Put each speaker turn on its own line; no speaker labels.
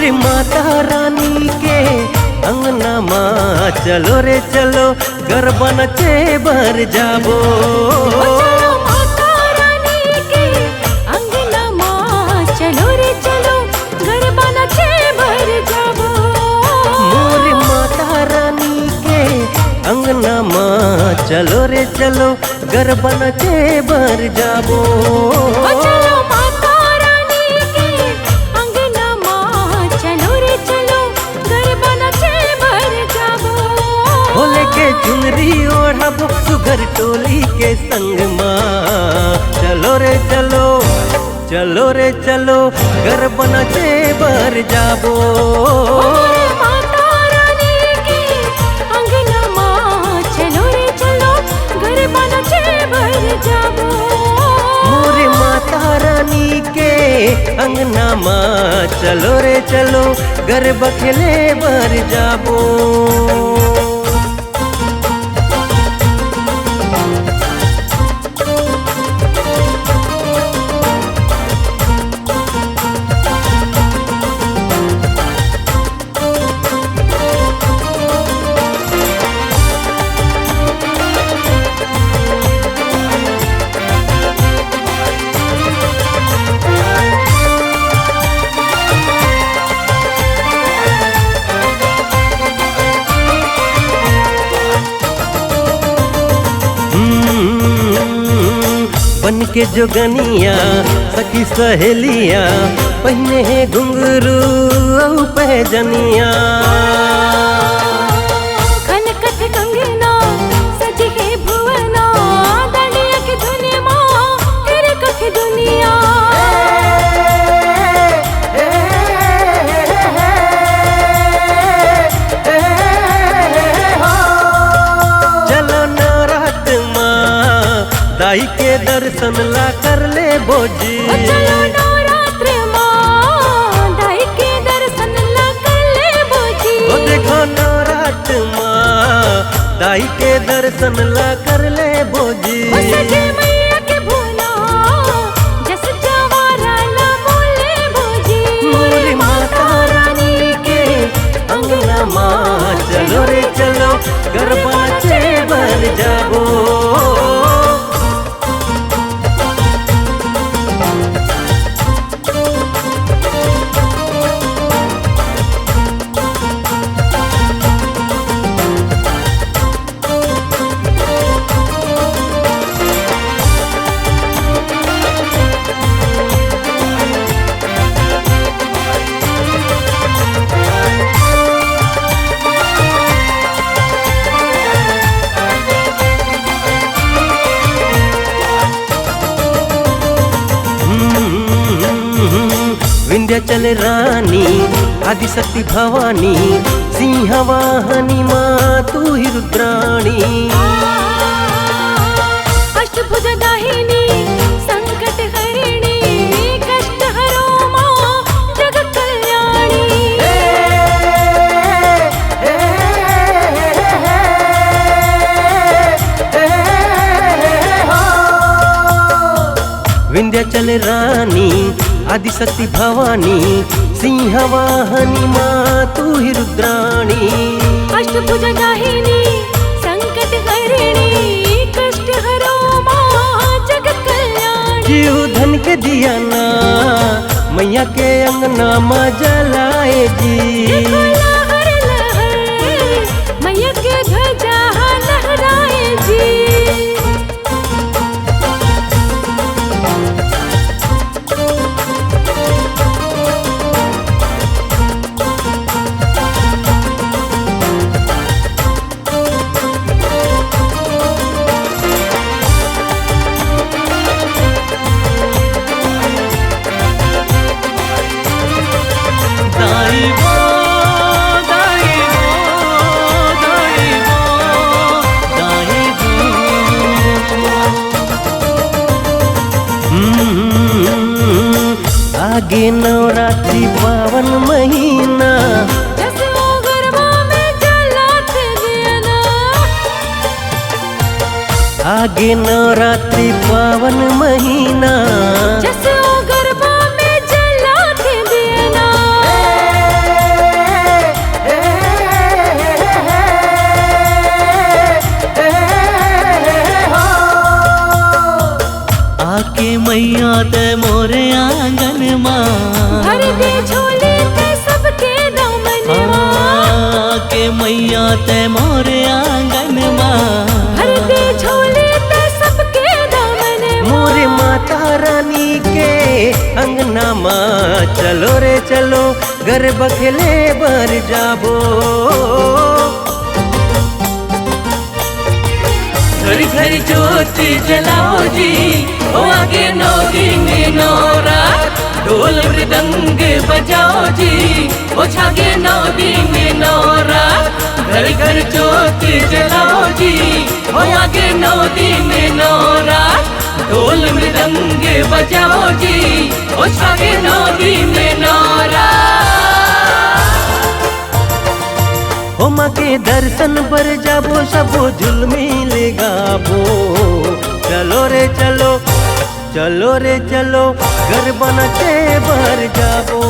मोरी माता रानी के अंगना माँ चलो रे चलो गरबा नचे भर जाबो।
चलो माता रानी के अंगना माँ चलो रे चलो गरबा नचे भर जाबो।
मोरी माता रानी के अंगना माँ चलो रे चलो गरबा नचे भर जाबो।
चलो माता रानी के अंगना माँ चलो रे चलो गरबा नचे भर जाबो।
हो लेके चुनरी ओढ़ब सुगर टोली के संग माँ चलो रे चलो चलो रे चलो गरबा नचे भर जाबो।
माता रानी के अंगना माँ चलो रे चलो गरबा नचे भर जाबो।
मोरे माता रानी के अंगना माँ चलो रे चलो गरबा खेले भर जाबो। बन के जोगनिया सखी सहेलिया पहने है घुंघरू औ पहजनिया।
खनकत कंगना सज के भुवना दांडिया की धुन माँ तेरे कख दुनिया।
चलो नवरात माँ दाई के दर्शन ला कर ले बोजी।
चलो नवरात्र माँ दाई के दर्शन ला कर ले बोजी।
ओ देखो नवरात माँ दाई के दर्शन ला कर ले बोजी।
सजे मैया के भुना जस जवारा ला बोले बोजी।
मोरी माता रानी के अंगना माँ चलो रे चलो गरबा नचे भर जाबो। विंध्याचल रानी आदिशक्ति भवानी सिंहवाहनी माँ तू ही रुद्राणी।
अष्टभुज दाहिनी संकट हरिणी कष्ट हरो माँ जग कल्याणी।
विंध्याचल रानी आदिशक्ति भवानी सिंहवाहनी माँ तू ही रुद्राणी।
अष्टभुज दाहिनी संकट हरिणी कष्ट हरो माँ जग कल्याणी।
जीव धन के दिया ना मैया के अंगना माँ जलाए जी।
देखो लहर लहर मैया के ध्वजा लहराए जी। आगे नवरात्रि पावन महीना जैसे वो गरबा में जलाते दिया ना।
आगे नवरात्रि पावन महीना
जैसे वो गरबा में जलाते दिया ना।
आंगन माँ।
भर दे झोली ते सबके दामनवा,
के मैया ते मोरे आंगन माँ।
भर दे झोली ते सबके दामनवा,
मोरे माता रानी के अंगना माँ। चलो रे चलो घर बखेले बर जाबो। घर घर ज्योति जलाओ जी, ओ आगे 9 दिन 9 रात। ढोल मृदंग बजाओ जी, ओ छागे 9 दिन 9 रात। घर घर ज्योति जलाओ जी, ओ आगे 9 दिन 9 रात। ढोल मृदंग बजाओ जी, ओ छागे 9 दिन 9 रात। ओ माँ के दर्शन बर जाबो, सबो झुलमिल गाबो। चलो रे चलो, चलो रे चलो घर बनते बर जाबो।